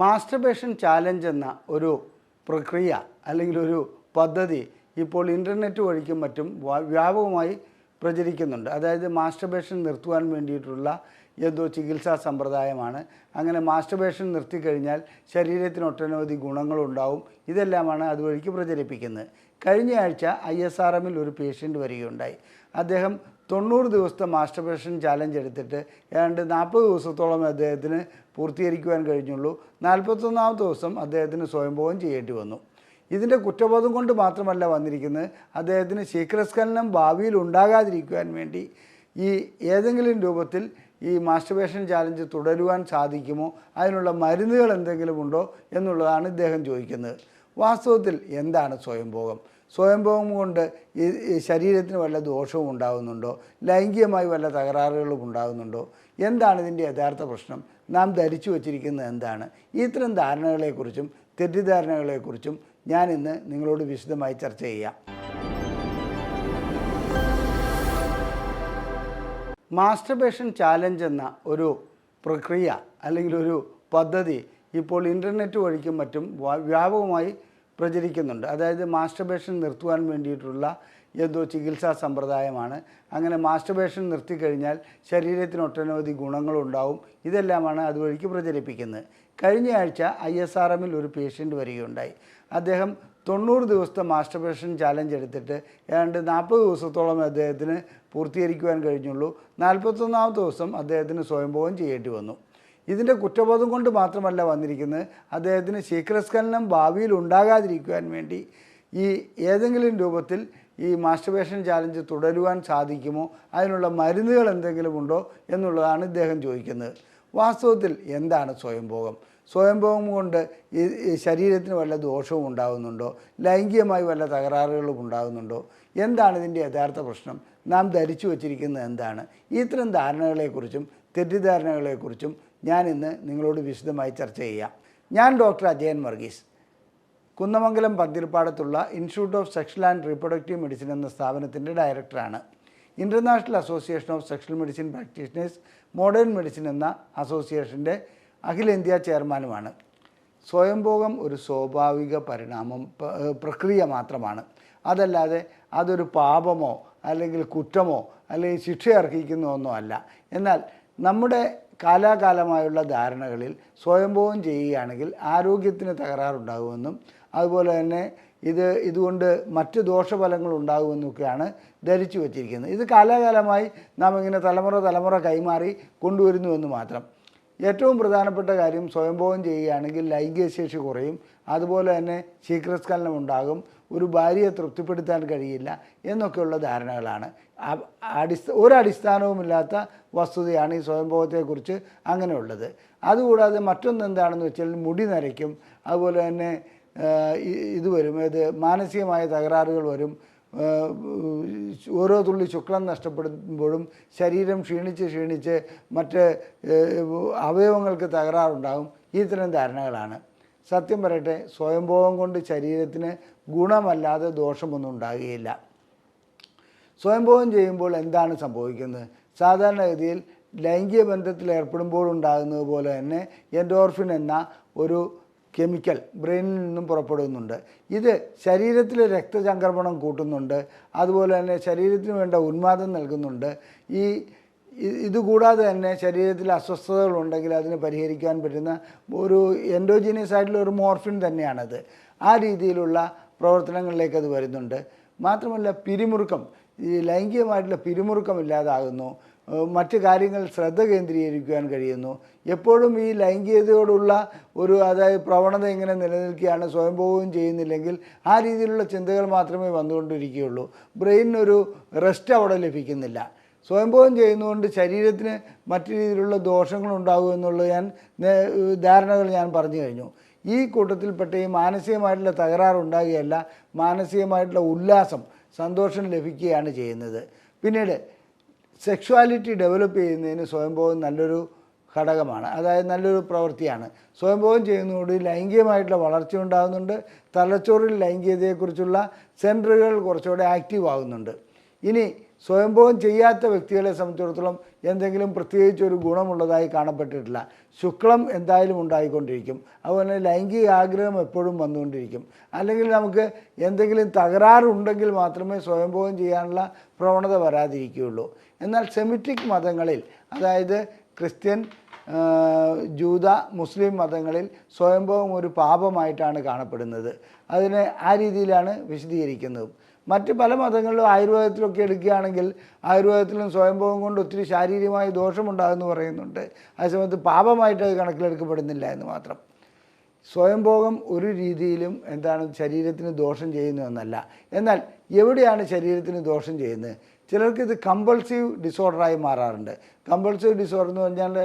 Masturbation challenge എന്ന ഒരു പ്രക്രിയ അല്ലെങ്കിൽ ഒരു പദ്ധതി ഇപ്പോൾ ഇൻ്റർനെറ്റ് വഴിക്കും മറ്റും വ്യാപകമായി പ്രചരിക്കുന്നുണ്ട്. അതായത് മാസ്റ്റർബേഷൻ നിർത്തുവാൻ വേണ്ടിയിട്ടുള്ള എന്തോ ചികിത്സാ സമ്പ്രദായമാണ്. അങ്ങനെ മാസ്റ്റർബേഷൻ നിർത്തിക്കഴിഞ്ഞാൽ ശരീരത്തിന് ഒട്ടനവധി ഗുണങ്ങളുണ്ടാവും. ഇതെല്ലാമാണ് അതുവഴിക്ക് പ്രചരിപ്പിക്കുന്നത്. കഴിഞ്ഞ ആഴ്ച ISRMൽ ഒരു പേഷ്യൻ്റ് വരികയുണ്ടായി. അദ്ദേഹം 90 ദിവസത്തെ മാസ്റ്റർബേഷൻ ചാലഞ്ച് എടുത്തിട്ട് ഏതാണ്ട് 40 ദിവസത്തോളം അദ്ദേഹത്തിന് പൂർത്തീകരിക്കുവാൻ കഴിഞ്ഞുള്ളൂ. 41ാമത്തെ ദിവസം അദ്ദേഹത്തിന് സ്വയംഭോഗം ചെയ്യേണ്ടി വന്നു. ഇതിൻ്റെ കുറ്റബോധം കൊണ്ട് മാത്രമല്ല വന്നിരിക്കുന്നത്, അദ്ദേഹത്തിന് ശീഘ്രസ്ഖലനം ഭാവിയിൽ ഉണ്ടാകാതിരിക്കുവാൻ വേണ്ടി ഈ ഏതെങ്കിലും രൂപത്തിൽ ഈ മാസ്റ്റർബേഷൻ ചാലഞ്ച് തുടരുവാൻ സാധിക്കുമോ, അതിനുള്ള മരുന്നുകൾ എന്തെങ്കിലും ഉണ്ടോ എന്നുള്ളതാണ് ഇദ്ദേഹം ചോദിക്കുന്നത്. വാസ്തവത്തിൽ എന്താണ് സ്വയംഭോഗം? സ്വയംഭോഗം കൊണ്ട് ഈ ശരീരത്തിന് വല്ല ദോഷവും ഉണ്ടാകുന്നുണ്ടോ? ലൈംഗികമായി വല്ല തകരാറുകളും ഉണ്ടാകുന്നുണ്ടോ? എന്താണ് ഇതിൻ്റെ യഥാർത്ഥ പ്രശ്നം? നാം ധരിച്ചു വച്ചിരിക്കുന്നത് എന്താണ്? ഇത്തരം ധാരണകളെക്കുറിച്ചും തെറ്റിദ്ധാരണകളെക്കുറിച്ചും ഞാൻ ഇന്ന് നിങ്ങളോട് വിശദമായി ചർച്ച ചെയ്യാം. മാസ്റ്റർബേഷൻ ചാലഞ്ച് എന്ന ഒരു പ്രക്രിയ അല്ലെങ്കിൽ ഒരു പദ്ധതി ഇപ്പോൾ ഇൻ്റർനെറ്റ് വഴിക്കും മറ്റും വ്യാപകമായി പ്രചരിക്കുന്നുണ്ട്. അതായത് മാസ്റ്റർബേഷൻ നിർത്തുവാൻ വേണ്ടിയിട്ടുള്ള എന്തോ ചികിത്സാ സമ്പ്രദായമാണ്. അങ്ങനെ മാസ്റ്റർബേഷൻ നിർത്തിക്കഴിഞ്ഞാൽ ശരീരത്തിന് ഒട്ടനവധി ഗുണങ്ങളുണ്ടാവും. ഇതെല്ലാമാണ് അതുവഴിക്ക് പ്രചരിപ്പിക്കുന്നത്. കഴിഞ്ഞ ആഴ്ച ISRMൽ ഒരു പേഷ്യൻ്റ് വരികയുണ്ടായി. അദ്ദേഹം 90 ദിവസത്തെ മാസ്റ്റർബേഷൻ ചാലഞ്ച് എടുത്തിട്ട് ഏതാണ്ട് 40 ദിവസത്തോളം അദ്ദേഹത്തിന് പൂർത്തീകരിക്കുവാൻ കഴിഞ്ഞുള്ളൂ. 41ാമത്തെ ദിവസം അദ്ദേഹത്തിന് സ്വയംഭോഗം ചെയ്യേണ്ടി വന്നു. ഇതിൻ്റെ കുറ്റബോധം കൊണ്ട് മാത്രമല്ല വന്നിരിക്കുന്നത്, അദ്ദേഹത്തിന് ശീഘ്രസ്ഖലനം ഭാവിയിൽ ഉണ്ടാകാതിരിക്കുവാൻ വേണ്ടി ഈ ഏതെങ്കിലും രൂപത്തിൽ ഈ മാസ്റ്റർബേഷൻ ചാലഞ്ച് തുടരുവാൻ സാധിക്കുമോ, അതിനുള്ള മരുന്നുകൾ എന്തെങ്കിലും ഉണ്ടോ എന്നുള്ളതാണ് ഇദ്ദേഹം ചോദിക്കുന്നത്. വാസ്തവത്തിൽ എന്താണ് സ്വയംഭോഗം? സ്വയംഭോഗം കൊണ്ട് ഈ ശരീരത്തിന് വല്ല ദോഷവും ഉണ്ടാകുന്നുണ്ടോ? ലൈംഗികമായി വല്ല തകരാറുകളും ഉണ്ടാകുന്നുണ്ടോ? എന്താണ് ഇതിൻ്റെ യഥാർത്ഥ പ്രശ്നം? നാം ധരിച്ചു വച്ചിരിക്കുന്നത് എന്താണ്? ഇത്തരം ധാരണകളെക്കുറിച്ചും തെറ്റിദ്ധാരണകളെക്കുറിച്ചും ഞാൻ ഇന്ന് നിങ്ങളോട് വിശദമായി ചർച്ച ചെയ്യാം. ഞാൻ ഡോക്ടർ അജയൻ വർഗീസ്, കുന്നമംഗലം പന്തിരിപ്പാടത്തുള്ള institute of sexual and reproductive medicine എന്ന സ്ഥാപനത്തിൻ്റെ ഡയറക്ടറാണ്. International association of sexual medicine practitioners modern medicine എന്ന അസോസിയേഷൻ്റെ അഖിലേന്ത്യാ ചെയർമാനുമാണ്. സ്വയംഭോഗം ഒരു സ്വാഭാവിക പ്രക്രിയ മാത്രമാണ്. അതല്ലാതെ അതൊരു പാപമോ അല്ലെങ്കിൽ കുറ്റമോ അല്ലെങ്കിൽ ശിക്ഷ അർഹിക്കുന്ന ഒന്നോ അല്ല. എന്നാൽ നമ്മുടെ കാലാകാലമായുള്ള ധാരണകളിൽ സ്വയംഭോഗം ചെയ്യുകയാണെങ്കിൽ ആരോഗ്യത്തിന് തകരാറുണ്ടാകുമെന്നും അതുപോലെ തന്നെ ഇതുകൊണ്ട് മറ്റ് ദോഷഫലങ്ങൾ ഉണ്ടാകുമെന്നൊക്കെയാണ് ധരിച്ചു വച്ചിരിക്കുന്നത്. ഇത് കാലാകാലമായി നാം ഇങ്ങനെ തലമുറ കൈമാറി കൊണ്ടുവരുന്നുവെന്ന് മാത്രം. ഏറ്റവും പ്രധാനപ്പെട്ട കാര്യം, സ്വയംഭോഗം ചെയ്യുകയാണെങ്കിൽ ലൈംഗിക ശേഷി കുറയും, അതുപോലെ തന്നെ ശീഘ്രസ്ഖലനം ഉണ്ടാകും, ഒരു ഭാര്യയെ തൃപ്തിപ്പെടുത്താൻ കഴിയില്ല എന്നൊക്കെയുള്ള ധാരണകളാണ്. ഒരടിസ്ഥാനവുമില്ലാത്ത വസ്തുതയാണ് ഈ സ്വയംഭോഗത്തെക്കുറിച്ച് അങ്ങനെയുള്ളത്. അതുകൂടാതെ മറ്റൊന്ന് എന്താണെന്ന് വെച്ചാൽ മുടി നരയ്ക്കും, അതുപോലെ തന്നെ ഇത് വരും, മാനസികമായ തകരാറുകൾ വരും. ഓരോ തുള്ളി ശുക്ലം നഷ്ടപ്പെടുമ്പോഴും ശരീരം ക്ഷീണിച്ച് മറ്റ് അവയവങ്ങൾക്ക് തകരാറുണ്ടാകും. ഇത്തരം ധാരണകളാണ്. സത്യം പറയട്ടെ, സ്വയംഭോഗം കൊണ്ട് ശരീരത്തിന് ഗുണമല്ലാതെ ദോഷമൊന്നും ഉണ്ടാകുകയില്ല. സ്വയംഭോഗം ചെയ്യുമ്പോൾ എന്താണ് സംഭവിക്കുന്നത്? സാധാരണഗതിയിൽ ലൈംഗിക ബന്ധത്തിൽ ഏർപ്പെടുമ്പോൾ ഉണ്ടാകുന്നത് പോലെ തന്നെ എൻഡോർഫിൻ എന്ന ഒരു കെമിക്കൽ ബ്രെയിനിൽ നിന്നും പുറപ്പെടുന്നുണ്ട്. ഇത് ശരീരത്തിലെ രക്തചംക്രമണം കൂട്ടുന്നുണ്ട്, അതുപോലെ തന്നെ ശരീരത്തിന് വേണ്ട ഉന്മാദം നൽകുന്നുണ്ട്. ഇതുകൂടാതെ തന്നെ ശരീരത്തിൽ അസ്വസ്ഥതകളുണ്ടെങ്കിൽ അതിന് പരിഹരിക്കാൻ പറ്റുന്ന ഒരു എൻഡോജീനിയസ് ആയിട്ടുള്ള ഒരു മോർഫിൻ തന്നെയാണത്. ആ രീതിയിലുള്ള പ്രവർത്തനങ്ങളിലേക്ക് അത് വരുന്നുണ്ട്. മാത്രമല്ല പിരിമുറുക്കം, ഈ ലൈംഗികമായിട്ടുള്ള പിരിമുറുക്കം ഇല്ലാതാകുന്നു, മറ്റ് കാര്യങ്ങൾ ശ്രദ്ധ കേന്ദ്രീകരിക്കുവാൻ കഴിയുന്നു. എപ്പോഴും ഈ ലൈംഗികതയോടുള്ള അതായത് പ്രവണത ഇങ്ങനെ നിലനിൽക്കുകയാണ്, സ്വയംഭോഗം ചെയ്യുന്നില്ലെങ്കിൽ ആ രീതിയിലുള്ള ചിന്തകൾ മാത്രമേ വന്നുകൊണ്ടിരിക്കുകയുള്ളൂ. ബ്രെയിനൊരു റെസ്റ്റ് അവിടെ ലഭിക്കുന്നില്ല. സ്വയംഭോഗം ചെയ്യുന്നതുകൊണ്ട് ശരീരത്തിന് മറ്റു രീതിയിലുള്ള ദോഷങ്ങളുണ്ടാകും എന്നുള്ള ധാരണകൾ ഞാൻ പറഞ്ഞു കഴിഞ്ഞു. ഈ കൂട്ടത്തിൽപ്പെട്ട ഈ മാനസികമായിട്ടുള്ള തകരാറുണ്ടാകുകയല്ല, മാനസികമായിട്ടുള്ള ഉല്ലാസം, സന്തോഷം ലഭിക്കുകയാണ് ചെയ്യുന്നത്. പിന്നീട് സെക്ഷുവാലിറ്റി ഡെവലപ്പ് ചെയ്യുന്നതിന് സ്വയംഭോഗം നല്ലൊരു ഘടകമാണ്, അതായത് നല്ലൊരു പ്രവൃത്തിയാണ്. സ്വയംഭോഗം ചെയ്യുന്നതോട് ലൈംഗികമായിട്ടുള്ള വളർച്ച ഉണ്ടാകുന്നുണ്ട്, തലച്ചോറിൽ ലൈംഗികതയെക്കുറിച്ചുള്ള സെൻറ്ററുകൾ കുറച്ചുകൂടെ ആക്റ്റീവ് ആകുന്നുണ്ട്. ഇനി സ്വയംഭോഗം ചെയ്യാത്ത വ്യക്തികളെ സംബന്ധിച്ചിടത്തോളം എന്തെങ്കിലും പ്രത്യേകിച്ച് ഒരു ഗുണമുള്ളതായി കാണപ്പെട്ടിട്ടില്ല. ശുക്ലം എന്തായാലും ഉണ്ടായിക്കൊണ്ടിരിക്കും. അതുപോലെ ലൈംഗിക ആഗ്രഹം എപ്പോഴും വന്നുകൊണ്ടിരിക്കും. അല്ലെങ്കിൽ നമുക്ക് എന്തെങ്കിലും തകരാറുണ്ടെങ്കിൽ മാത്രമേ സ്വയംഭോഗം ചെയ്യാനുള്ള പ്രവണത വരാതിരിക്കുകയുള്ളൂ. എന്നാൽ സെമിറ്റിക് മതങ്ങളിൽ, അതായത് ക്രിസ്ത്യൻ, ജൂത, മുസ്ലിം മതങ്ങളിൽ സ്വയംഭോഗം ഒരു പാപമായിട്ടാണ് കാണപ്പെടുന്നത്. അതിനെ ആ രീതിയിലാണ് വിശദീകരിക്കുന്നത്. മറ്റ് പല മതങ്ങളിലും ആയുർവേദത്തിലൊക്കെ എടുക്കുകയാണെങ്കിൽ ആയുർവേദത്തിലും സ്വയംഭോഗം കൊണ്ട് ഒത്തിരി ശാരീരികമായ ദോഷമുണ്ടാകുമെന്ന് പറയുന്നുണ്ട്. അതേസമയത്ത് പാപമായിട്ട് അത് കണക്കിലെടുക്കപ്പെടുന്നില്ല എന്ന് മാത്രം. സ്വയംഭോഗം ഒരു രീതിയിലും ശരീരത്തിന് ദോഷം ചെയ്യുന്നതെന്നല്ല. എന്നാൽ എവിടെയാണ് ശരീരത്തിന് ദോഷം ചെയ്യുന്നത്? ചിലർക്ക് ഇത് കമ്പൾസീവ് ഡിസോർഡറായി മാറാറുണ്ട്. കമ്പൾസീവ് ഡിസോർഡർ എന്ന് പറഞ്ഞാൽ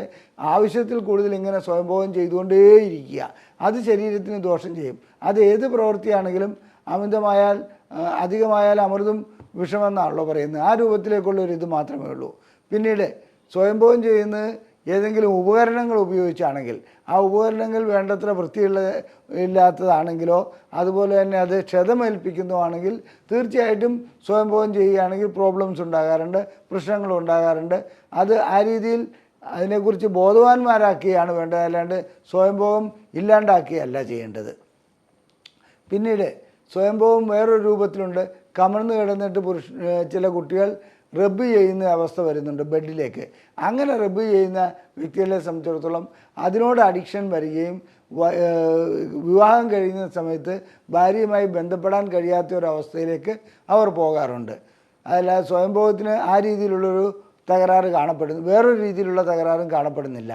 ആവശ്യത്തിൽ കൂടുതൽ ഇങ്ങനെ സ്വയംഭോഗം ചെയ്തുകൊണ്ടേയിരിക്കുക. അത് ശരീരത്തിന് ദോഷം ചെയ്യും. അത് ഏത് പ്രവൃത്തിയാണെങ്കിലും അമിതമായാൽ, അധികമായാൽ അമൃതും വിഷമെന്നാണല്ലോ പറയുന്നത്. ആ രൂപത്തിലേക്കുള്ള ഒരു ഇത് മാത്രമേ ഉള്ളൂ. പിന്നീട് സ്വയംഭോഗം ചെയ്യുന്നത് ഏതെങ്കിലും ഉപകരണങ്ങൾ ഉപയോഗിച്ചാണെങ്കിൽ, ആ ഉപകരണങ്ങൾ വേണ്ടത്ര ഇല്ലാത്തതാണെങ്കിലോ അതുപോലെ തന്നെ അത് ക്ഷതമേൽപ്പിക്കുന്നതാണെങ്കിൽ തീർച്ചയായിട്ടും സ്വയംഭോഗം ചെയ്യുകയാണെങ്കിൽ പ്രോബ്ലംസ് ഉണ്ടാകാറുണ്ട്, പ്രശ്നങ്ങൾ ഉണ്ടാകാറുണ്ട്. അത് ആ രീതിയിൽ അതിനെക്കുറിച്ച് ബോധവാന്മാരാക്കുകയാണ് വേണ്ടത്, അല്ലാണ്ട് സ്വയംഭോഗം ഇല്ലാണ്ടാക്കുകയല്ല ചെയ്യേണ്ടത്. പിന്നീട് സ്വയംഭോഗം വേറൊരു രൂപത്തിലുണ്ട്. കമഴ്ന്ന് കിടന്നിട്ട് ചില കുട്ടികൾ റബ്ബ് ചെയ്യുന്ന അവസ്ഥ വരുന്നുണ്ട് ബെഡിലേക്ക്. അങ്ങനെ റബ്ബ് ചെയ്യുന്ന വ്യക്തികളെ സംബന്ധിച്ചിടത്തോളം അതിനോട് അഡിക്ഷൻ വരികയും വിവാഹം കഴിയുന്ന സമയത്ത് ഭാര്യയുമായി ബന്ധപ്പെടാൻ കഴിയാത്ത ഒരവസ്ഥയിലേക്ക് അവർ പോകാറുണ്ട്. അതല്ലാതെ സ്വയംഭോഗത്തിന് ആ രീതിയിലുള്ളൊരു തകരാറ് കാണപ്പെടുന്നു, വേറൊരു രീതിയിലുള്ള തകരാറും കാണപ്പെടുന്നില്ല.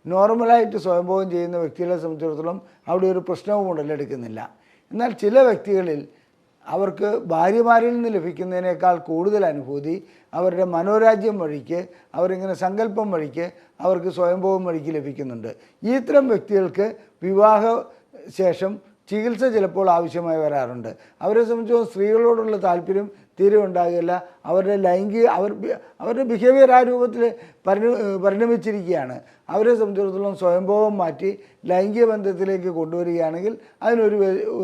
നോർമലായിട്ട് സ്വയംഭോഗം ചെയ്യുന്ന വ്യക്തികളെ സംബന്ധിച്ചിടത്തോളം അവിടെ ഒരു പ്രശ്നവും ഉടലെടുക്കുന്നില്ല. എന്നാൽ ചില വ്യക്തികളിൽ അവർക്ക് ഭാര്യമാരിൽ നിന്ന് ലഭിക്കുന്നതിനേക്കാൾ കൂടുതൽ അനുഭൂതി അവരുടെ മനോരാജ്യം വഴിക്ക്, അവരിങ്ങനെ സങ്കല്പം വഴിക്ക്, അവർക്ക് സ്വയംഭോഗം വഴിക്ക് ലഭിക്കുന്നുണ്ട്. ഇത്തരം വ്യക്തികൾക്ക് വിവാഹ ശേഷം ചികിത്സ ചിലപ്പോൾ ആവശ്യമായി വരാറുണ്ട്. അവരെ സംബന്ധിച്ച് സ്ത്രീകളോടുള്ള താല്പര്യം തീരെ ഉണ്ടാകില്ല. അവരുടെ ബിഹേവിയർ ആ രൂപത്തിൽ പരിണമിച്ചിരിക്കുകയാണ്. അവരെ സംബന്ധിച്ചിടത്തോളം സ്വയംഭോഗം മാറ്റി ലൈംഗിക ബന്ധത്തിലേക്ക് കൊണ്ടുവരികയാണെങ്കിൽ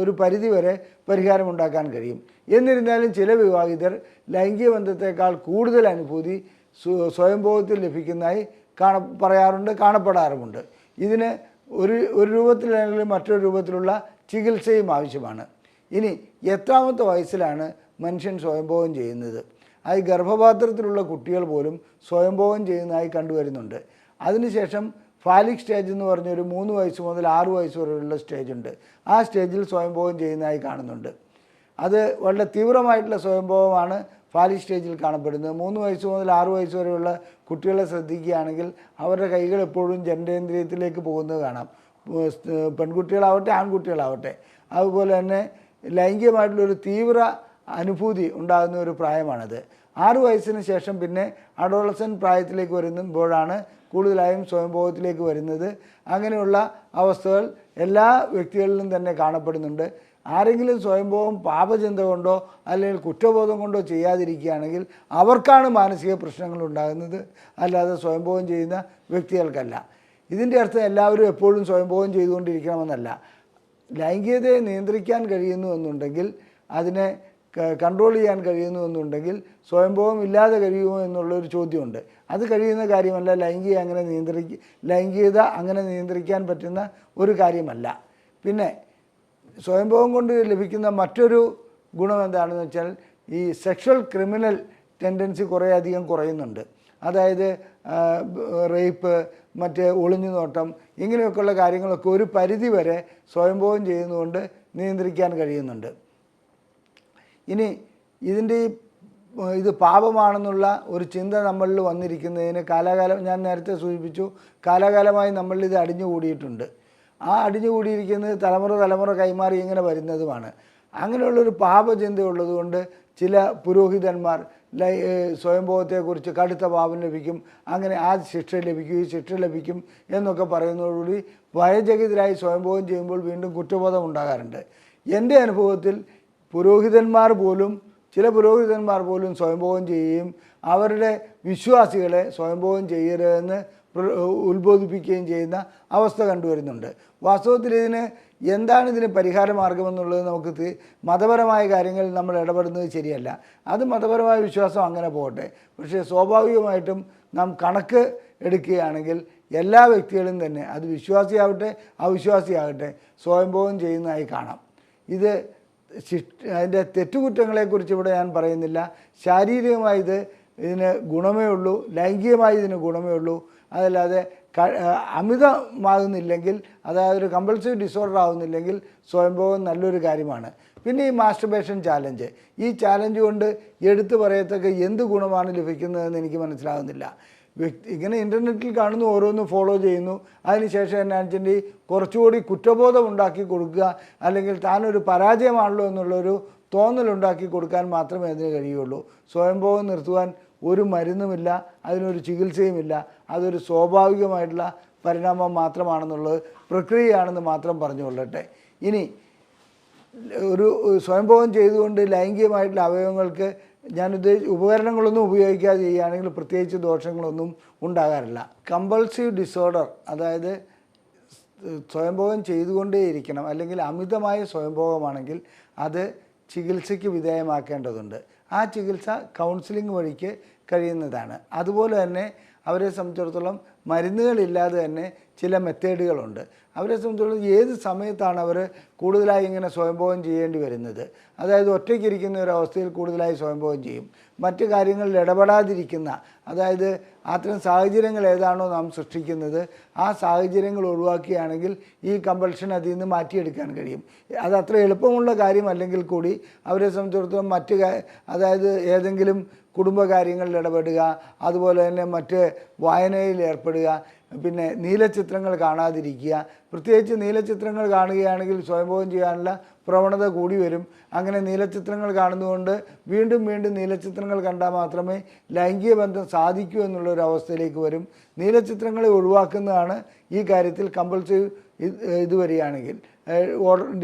ഒരു പരിധി വരെ പരിഹാരമുണ്ടാക്കാൻ കഴിയും. എന്നിരുന്നാലും ചില വിവാഹിതർ ലൈംഗിക ബന്ധത്തേക്കാൾ കൂടുതൽ അനുഭൂതി സ്വയംഭോഗത്തിൽ ലഭിക്കുന്നതായി കാണപ്പെടാറുമുണ്ട്. ഇതിന് ഒരു രൂപത്തിലാണെങ്കിലും മറ്റൊരു രൂപത്തിലുള്ള ചികിത്സയും ആവശ്യമാണ്. ഇനി എത്രാമത്തെ വയസ്സിലാണ് മനുഷ്യൻ സ്വയംഭോഗം ചെയ്യുന്നത്? അത് ഗർഭപാത്രത്തിലുള്ള കുട്ടികൾ പോലും സ്വയംഭോഗം ചെയ്യുന്നതായി കണ്ടുവരുന്നുണ്ട്. അതിനുശേഷം ഫാലിക് സ്റ്റേജ് എന്ന് പറഞ്ഞൊരു 3 വയസ്സ് മുതൽ 6 വയസ്സ് വരെയുള്ള സ്റ്റേജുണ്ട്. ആ സ്റ്റേജിൽ സ്വയംഭോഗം ചെയ്യുന്നതായി കാണുന്നുണ്ട്. അത് വളരെ തീവ്രമായിട്ടുള്ള സ്വയംഭോഗമാണ് ഫാലിക് സ്റ്റേജിൽ കാണപ്പെടുന്നത്. 3 വയസ്സ് മുതൽ 6 വയസ്സ് വരെയുള്ള കുട്ടികളെ ശ്രദ്ധിക്കുകയാണെങ്കിൽ അവരുടെ കൈകൾ എപ്പോഴും ജനനേന്ദ്രിയത്തിലേക്ക് പോകുന്നത് കാണാം. പെൺകുട്ടികളാവട്ടെ ആൺകുട്ടികളാവട്ടെ. അതുപോലെ തന്നെ ലൈംഗികമായിട്ടുള്ളൊരു തീവ്ര അനുഭൂതി ഉണ്ടാകുന്ന ഒരു പ്രായമാണത്. 6 വയസ്സിന് ശേഷം പിന്നെ അഡോളസൻ്റ് പ്രായത്തിലേക്ക് വരുമ്പോഴാണ് കൂടുതലായും സ്വയംഭോഗത്തിലേക്ക് വരുന്നത്. അങ്ങനെയുള്ള അവസ്ഥകൾ എല്ലാ വ്യക്തികളിലും തന്നെ കാണപ്പെടുന്നുണ്ട്. ആരെങ്കിലും സ്വയംഭോഗം പാപചിന്ത കൊണ്ടോ അല്ലെങ്കിൽ കുറ്റബോധം കൊണ്ടോ ചെയ്യാതിരിക്കുകയാണെങ്കിൽ അവർക്കാണ് മാനസിക പ്രശ്നങ്ങൾ ഉണ്ടാകുന്നത്, അല്ലാതെ സ്വയംഭോഗം ചെയ്യുന്ന വ്യക്തികൾക്കല്ല. ഇതിൻ്റെ അർത്ഥം എല്ലാവരും എപ്പോഴും സ്വയംഭോഗം ചെയ്തുകൊണ്ടിരിക്കണമെന്നല്ല. ലൈംഗികതയെ നിയന്ത്രിക്കാൻ കഴിയുന്നു എന്നുണ്ടെങ്കിൽ, അതിനെ കൺട്രോൾ ചെയ്യാൻ കഴിയുന്നു എന്നുണ്ടെങ്കിൽ സ്വയംഭോഗം ഇല്ലാതെ കഴിയുമോ എന്നുള്ളൊരു ചോദ്യമുണ്ട്. അത് കഴിയുന്ന കാര്യമല്ല. ലൈംഗികത അങ്ങനെ നിയന്ത്രിക്കാൻ പറ്റുന്ന ഒരു കാര്യമല്ല. പിന്നെ സ്വയംഭോഗം കൊണ്ട് ലഭിക്കുന്ന മറ്റൊരു ഗുണം എന്താണെന്ന് വെച്ചാൽ ഈ സെക്ഷൽ ക്രിമിനൽ ടെൻഡൻസി കുറേയധികം കുറയുന്നുണ്ട്. അതായത് റേപ്പ്, മറ്റ് ഒളിഞ്ഞു നോട്ടം, ഇങ്ങനെയൊക്കെയുള്ള കാര്യങ്ങളൊക്കെ ഒരു പരിധി വരെ സ്വയംഭോഗം ചെയ്യുന്നതുകൊണ്ട് നിയന്ത്രിക്കാൻ കഴിയുന്നുണ്ട്. ഇനി ഇത് പാപമാണെന്നുള്ള ഒരു ചിന്ത നമ്മളിൽ വന്നിരിക്കുന്നതിന് ഞാൻ നേരത്തെ സൂചിപ്പിച്ചു, കാലാകാലമായി നമ്മളിത് അടിഞ്ഞുകൂടിയിട്ടുണ്ട്. ആ അടിഞ്ഞുകൂടിയിരിക്കുന്നത് തലമുറ കൈമാറി ഇങ്ങനെ വരുന്നതുമാണ്. അങ്ങനെയുള്ളൊരു പാപചിന്ത ഉള്ളതുകൊണ്ട് ചില പുരോഹിതന്മാർ സ്വയംഭോഗത്തെക്കുറിച്ച് കടുത്ത പാപം ലഭിക്കും, അങ്ങനെ ആ ശിക്ഷ ലഭിക്കും, ഈ ശിക്ഷ ലഭിക്കും എന്നൊക്കെ പറയുന്നതോടുകൂടി ഭയചകിതരായി സ്വയംഭോഗം ചെയ്യുമ്പോൾ വീണ്ടും കുറ്റബോധം ഉണ്ടാകാറുണ്ട്. എൻ്റെ അനുഭവത്തിൽ ചില പുരോഹിതന്മാർ പോലും സ്വയംഭോഗം ചെയ്യുകയും അവരുടെ വിശ്വാസികളെ സ്വയംഭോഗം ചെയ്യരുതെന്ന് ഉത്ബോധിപ്പിക്കുകയും ചെയ്യുന്ന അവസ്ഥ കണ്ടുവരുന്നുണ്ട്. വാസ്തവത്തിൽ എന്താണ് ഇതിന് പരിഹാര മാർഗമെന്നുള്ളത് നമുക്ക് മതപരമായ കാര്യങ്ങളിൽ നമ്മൾ ഇടപെടുന്നത് ശരിയല്ല. അത് മതപരമായ വിശ്വാസം അങ്ങനെ പോകട്ടെ. പക്ഷേ സ്വാഭാവികമായിട്ടും നാം കണക്ക് എടുക്കുകയാണെങ്കിൽ എല്ലാ വ്യക്തികളും തന്നെ, അത് വിശ്വാസിയാവട്ടെ അവിശ്വാസിയാകട്ടെ, സ്വയംഭോഗം ചെയ്യുന്നതായി കാണാം. അതിൻ്റെ തെറ്റുകുറ്റങ്ങളെക്കുറിച്ച് ഇവിടെ ഞാൻ പറയുന്നില്ല. ശാരീരികമായി ഇതിന് ഗുണമേ ഉള്ളൂ, ലൈംഗികമായി ഇതിന് ഗുണമേ ഉള്ളൂ. അതല്ലാതെ അമിതമാകുന്നില്ലെങ്കിൽ, അതായത് ഒരു കമ്പൾസീവ് ഡിസോർഡർ ആകുന്നില്ലെങ്കിൽ സ്വയംഭോഗം നല്ലൊരു കാര്യമാണ്. പിന്നെ ഈ മാസ്റ്റർബേഷൻ ചാലഞ്ച്, ഈ ചാലഞ്ച് കൊണ്ട് എടുത്തു പറയത്തക്ക എന്ത് ഗുണമാണ് ലഭിക്കുന്നതെന്ന് എനിക്ക് മനസ്സിലാകുന്നില്ല. ഇങ്ങനെ ഇൻ്റർനെറ്റിൽ കാണുന്നു, ഓരോന്നും ഫോളോ ചെയ്യുന്നു, അതിനുശേഷം എന്നാണെന്ന് വെച്ചാൽ കുറച്ചുകൂടി കുറ്റബോധം ഉണ്ടാക്കി കൊടുക്കുക, അല്ലെങ്കിൽ താനൊരു പരാജയമാണല്ലോ എന്നുള്ളൊരു തോന്നലുണ്ടാക്കി കൊടുക്കാൻ മാത്രമേ അതിന് കഴിയുള്ളൂ. സ്വയംഭോഗം നിർത്തുവാൻ ഒരു മരുന്നുമില്ല, അതിനൊരു ചികിത്സയുമില്ല. അതൊരു സ്വാഭാവികമായിട്ടുള്ള പരിണാമം മാത്രമാണെന്നുള്ളത്, പ്രക്രിയയാണെന്ന് മാത്രം പറഞ്ഞുകൊള്ളട്ടെ. ഇനി ഒരു സ്വയംഭോഗം ചെയ്തുകൊണ്ട് ലൈംഗികമായിട്ടുള്ള അവയവങ്ങൾക്ക് ഉപകരണങ്ങളൊന്നും ഉപയോഗിക്കാതെ ചെയ്യുകയാണെങ്കിൽ പ്രത്യേകിച്ച് ദോഷങ്ങളൊന്നും ഉണ്ടാകാറില്ല. കമ്പൾസീവ് ഡിസോർഡർ, അതായത് സ്വയംഭോഗം ചെയ്തുകൊണ്ടേയിരിക്കണം, അല്ലെങ്കിൽ അമിതമായ സ്വയംഭോഗമാണെങ്കിൽ അത് ചികിത്സയ്ക്ക് വിധേയമാക്കേണ്ടതുണ്ട്. ആ ചികിത്സ കൗൺസിലിംഗ് വഴിക്ക് കഴിയുന്നതാണ്. അതുപോലെ തന്നെ അവരെ സംബന്ധിച്ചിടത്തോളം മരുന്നുകളില്ലാതെ തന്നെ ചില മെത്തേഡുകളുണ്ട്. അവരെ സംബന്ധിച്ചിടത്തോളം ഏത് സമയത്താണ് അവർ കൂടുതലായി ഇങ്ങനെ സ്വയംഭോഗം ചെയ്യേണ്ടി വരുന്നത്, അതായത് ഒറ്റയ്ക്കിരിക്കുന്ന ഒരവസ്ഥയിൽ കൂടുതലായി സ്വയംഭോഗം ചെയ്യും. മറ്റ് കാര്യങ്ങളിൽ ഇടപെടാതിരിക്കുന്ന, അതായത് അത്തരം സാഹചര്യങ്ങൾ ഏതാണോ നാം സൃഷ്ടിക്കുന്നത് ആ സാഹചര്യങ്ങൾ ഒഴിവാക്കുകയാണെങ്കിൽ ഈ കമ്പൾഷൻ അതിൽ നിന്ന് മാറ്റിയെടുക്കാൻ കഴിയും. അത് അത്ര എളുപ്പമുള്ള കാര്യമല്ലെങ്കിൽ കൂടി അവരെ സംബന്ധിച്ചിടത്തോളം അതായത് ഏതെങ്കിലും കുടുംബകാര്യങ്ങളിൽ ഇടപെടുക, അതുപോലെ തന്നെ മറ്റ് വായനയിൽ ഏർപ്പെടുക, പിന്നെ നീലച്ചിത്രങ്ങൾ കാണാതിരിക്കുക. പ്രത്യേകിച്ച് നീലച്ചിത്രങ്ങൾ കാണുകയാണെങ്കിൽ സ്വയംഭോഗം ചെയ്യാനുള്ള പ്രവണത കൂടി വരും. അങ്ങനെ നീലച്ചിത്രങ്ങൾ കാണുന്നതുകൊണ്ട് വീണ്ടും വീണ്ടും നീലച്ചിത്രങ്ങൾ കണ്ടാൽ മാത്രമേ ലൈംഗിക ബന്ധം സാധിക്കൂ എന്നുള്ളൊരു അവസ്ഥയിലേക്ക് വരും. നീലച്ചിത്രങ്ങളെ ഒഴിവാക്കുന്നതാണ് ഈ കാര്യത്തിൽ കമ്പൾസീവ് വരികയാണെങ്കിൽ,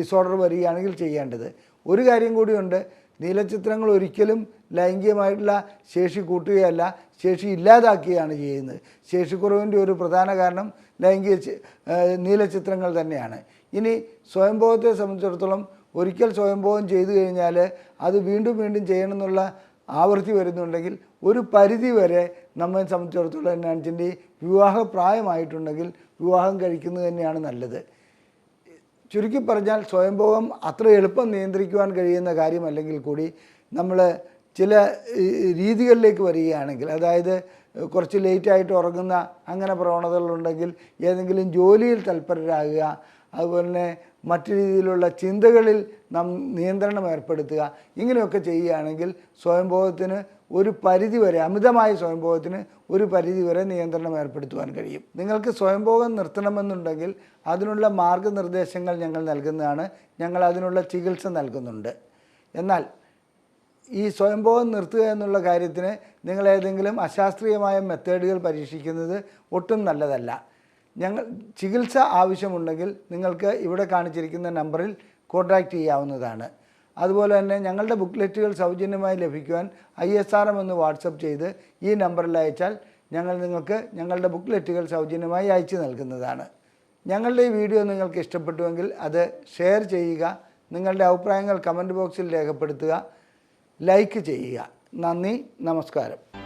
ഡിസോർഡർ വരികയാണെങ്കിൽ ചെയ്യേണ്ടത്. ഒരു കാര്യം കൂടിയുണ്ട്, നീലച്ചിത്രങ്ങൾ ഒരിക്കലും ലൈംഗികമായിട്ടുള്ള ശേഷി കൂട്ടുകയല്ല, ശേഷി ഇല്ലാതാക്കുകയാണ് ചെയ്യുന്നത്. ശേഷിക്കുറവിൻ്റെ ഒരു പ്രധാന കാരണം നീലച്ചിത്രങ്ങൾ തന്നെയാണ്. ഇനി സ്വയംഭോഗത്തെ സംബന്ധിച്ചിടത്തോളം ഒരിക്കൽ സ്വയംഭോഗം ചെയ്തു കഴിഞ്ഞാൽ അത് വീണ്ടും വീണ്ടും ചെയ്യണമെന്നുള്ള ആവൃത്തി വരുന്നുണ്ടെങ്കിൽ ഒരു പരിധി വരെ നമ്മെ സംബന്ധിച്ചിടത്തോളം എന്നാണെന്ന് വെച്ചിട്ടുണ്ടെങ്കിൽ വിവാഹപ്രായമായിട്ടുണ്ടെങ്കിൽ വിവാഹം കഴിക്കുന്നത് തന്നെയാണ് നല്ലത്. ചുരുക്കി പറഞ്ഞാൽ സ്വയംഭോഗം അത്ര എളുപ്പം നിയന്ത്രിക്കുവാൻ കഴിയുന്ന കാര്യമല്ലെങ്കിൽ കൂടി നമ്മൾ ചില രീതികളിലേക്ക് വരികയാണെങ്കിൽ, അതായത് കുറച്ച് ലേറ്റായിട്ട് ഉറങ്ങുന്ന അങ്ങനെ പ്രവണതകളുണ്ടെങ്കിൽ ഏതെങ്കിലും ജോലിയിൽ തൽപരരാകുക, അതുപോലെ തന്നെ മറ്റു രീതിയിലുള്ള ചിന്തകളിൽ നാം നിയന്ത്രണം ഏർപ്പെടുത്തുക, ഇങ്ങനെയൊക്കെ ചെയ്യുകയാണെങ്കിൽ സ്വയംഭോഗത്തിന് ഒരു പരിധിവരെ, അമിതമായ സ്വയംഭോഗത്തിന് ഒരു പരിധിവരെ നിയന്ത്രണം ഏർപ്പെടുത്തുവാൻ കഴിയും. നിങ്ങൾക്ക് സ്വയംഭോഗം നിർത്തണമെന്നുണ്ടെങ്കിൽ അതിനുള്ള മാർഗനിർദ്ദേശങ്ങൾ ഞങ്ങൾ നൽകുന്നതാണ്. ഞങ്ങൾ അതിനുള്ള ചികിത്സ നൽകുന്നുണ്ട്. എന്നാൽ ഈ സ്വയംഭോഗം നിർത്തുക എന്നുള്ള കാര്യത്തിന് നിങ്ങൾ ഏതെങ്കിലും അശാസ്ത്രീയമായ മെത്തേഡുകൾ പരീക്ഷിക്കുന്നത് ഒട്ടും നല്ലതല്ല. ചികിത്സ ആവശ്യമുണ്ടെങ്കിൽ നിങ്ങൾക്ക് ഇവിടെ കാണിച്ചിരിക്കുന്ന നമ്പറിൽ കോൺടാക്റ്റ് ചെയ്യാവുന്നതാണ്. അതുപോലെ തന്നെ ഞങ്ങളുടെ ബുക്ക്ലെറ്റുകൾ സൗജന്യമായി ലഭിക്കുവാൻ ISRM എന്ന് വാട്സപ്പ് ചെയ്ത് ഈ നമ്പറിൽ അയച്ചാൽ ഞങ്ങൾ നിങ്ങൾക്ക് ഞങ്ങളുടെ ബുക്ക്ലെറ്റുകൾ സൗജന്യമായി അയച്ചു നൽകുന്നതാണ്. ഞങ്ങളുടെ ഈ വീഡിയോ നിങ്ങൾക്ക് ഇഷ്ടപ്പെട്ടുവെങ്കിൽ അത് ഷെയർ ചെയ്യുക, നിങ്ങളുടെ അഭിപ്രായങ്ങൾ കമൻറ്റ് ബോക്സിൽ രേഖപ്പെടുത്തുക, ലൈക്ക് ചെയ്യുക. നന്ദി, നമസ്കാരം.